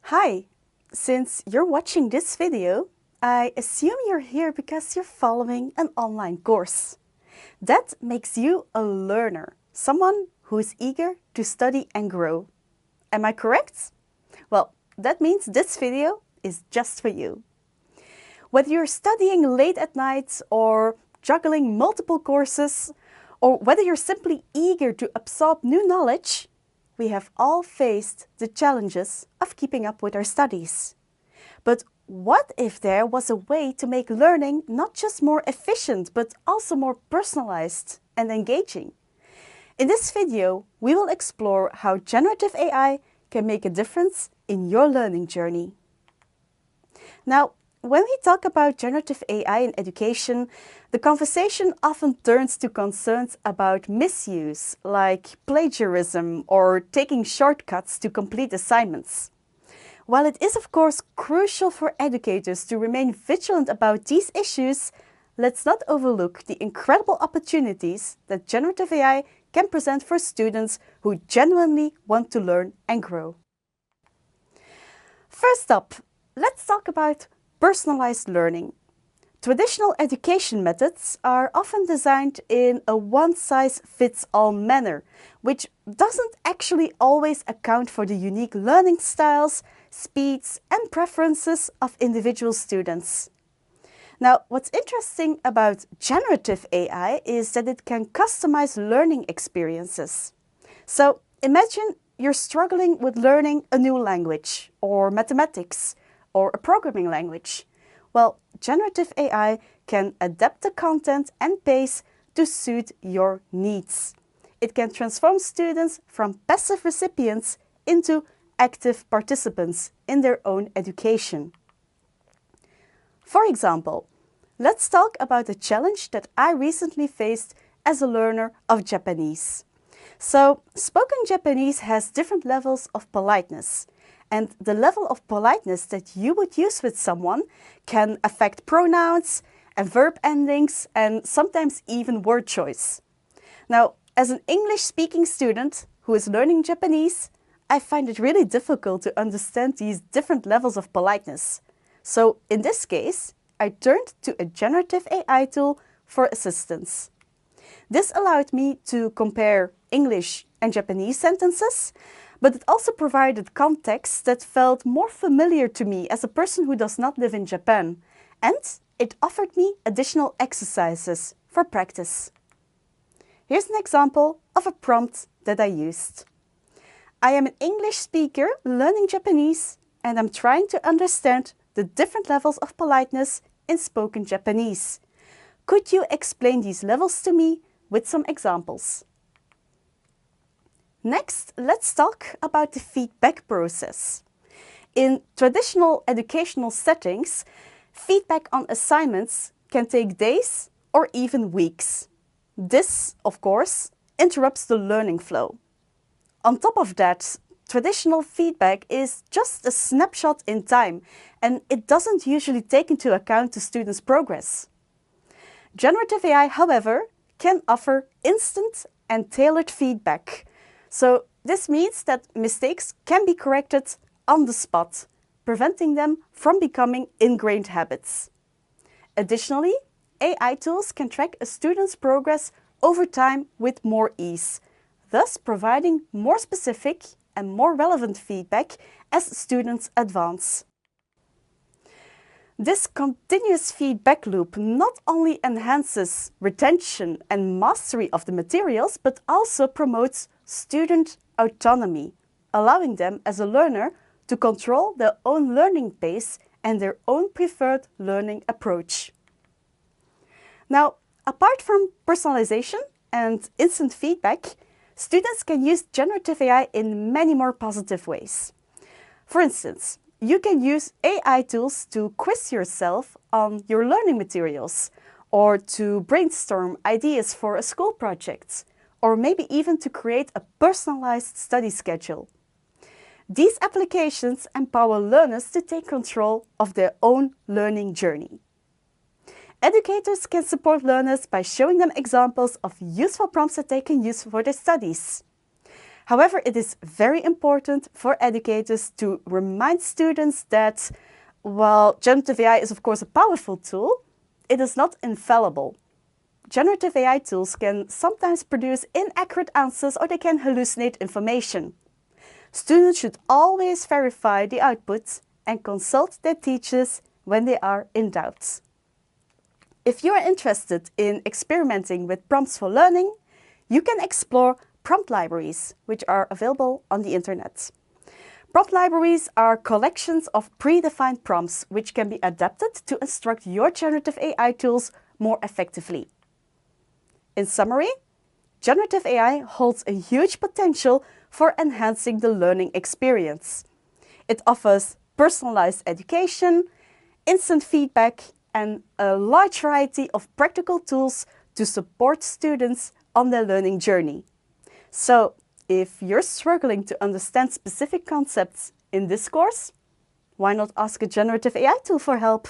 Hi! Since you're watching this video, I assume you're here because you're following an online course. That makes you a learner, someone who is eager to study and grow. Am I correct? Well, that means this video is just for you. Whether you're studying late at night or juggling multiple courses, or whether you're simply eager to absorb new knowledge, we have all faced the challenges of keeping up with our studies. But what if there was a way to make learning not just more efficient, but also more personalized and engaging? In this video, we will explore how generative AI can make a difference in your learning journey. Now, when we talk about generative AI in education, the conversation often turns to concerns about misuse, like plagiarism or taking shortcuts to complete assignments. While it is of course crucial for educators to remain vigilant about these issues, let's not overlook the incredible opportunities that generative AI can present for students who genuinely want to learn and grow. First up, let's talk about personalized learning. Traditional education methods are often designed in a one-size-fits-all manner, which doesn't actually always account for the unique learning styles, speeds, and preferences of individual students. Now, what's interesting about generative AI is that it can customize learning experiences. So, imagine you're struggling with learning a new language, or mathematics, or a programming language. Well, generative AI can adapt the content and pace to suit your needs. It can transform students from passive recipients into active participants in their own education. For example, let's talk about a challenge that I recently faced as a learner of Japanese. So, spoken Japanese has different levels of politeness. And the level of politeness that you would use with someone can affect pronouns and verb endings and sometimes even word choice. Now, as an English-speaking student who is learning Japanese, I find it really difficult to understand these different levels of politeness. So in this case, I turned to a generative AI tool for assistance. This allowed me to compare English and Japanese sentences, but it also provided context that felt more familiar to me as a person who does not live in Japan, and it offered me additional exercises for practice. Here's an example of a prompt that I used. I am an English speaker learning Japanese, and I'm trying to understand the different levels of politeness in spoken Japanese. Could you explain these levels to me with some examples? Next, let's talk about the feedback process. In traditional educational settings, feedback on assignments can take days or even weeks. This, of course, interrupts the learning flow. On top of that, traditional feedback is just a snapshot in time, and it doesn't usually take into account the student's progress. Generative AI, however, can offer instant and tailored feedback. So this means that mistakes can be corrected on the spot, preventing them from becoming ingrained habits. Additionally, AI tools can track a student's progress over time with more ease, thus providing more specific and more relevant feedback as students advance. This continuous feedback loop not only enhances retention and mastery of the materials, but also promotes student autonomy, allowing them as a learner to control their own learning pace and their own preferred learning approach. Now, apart from personalization and instant feedback, students can use generative AI in many more positive ways. For instance, you can use AI tools to quiz yourself on your learning materials, or to brainstorm ideas for a school project, or maybe even to create a personalized study schedule. These applications empower learners to take control of their own learning journey. Educators can support learners by showing them examples of useful prompts that they can use for their studies. However, it is very important for educators to remind students that, while generative AI is of course a powerful tool, it is not infallible. Generative AI tools can sometimes produce inaccurate answers or they can hallucinate information. Students should always verify the output and consult their teachers when they are in doubt. If you are interested in experimenting with prompts for learning, you can explore prompt libraries, which are available on the internet. Prompt libraries are collections of predefined prompts which can be adapted to instruct your generative AI tools more effectively. In summary, generative AI holds a huge potential for enhancing the learning experience. It offers personalized education, instant feedback, and a large variety of practical tools to support students on their learning journey. So, if you're struggling to understand specific concepts in this course, why not ask a generative AI tool for help?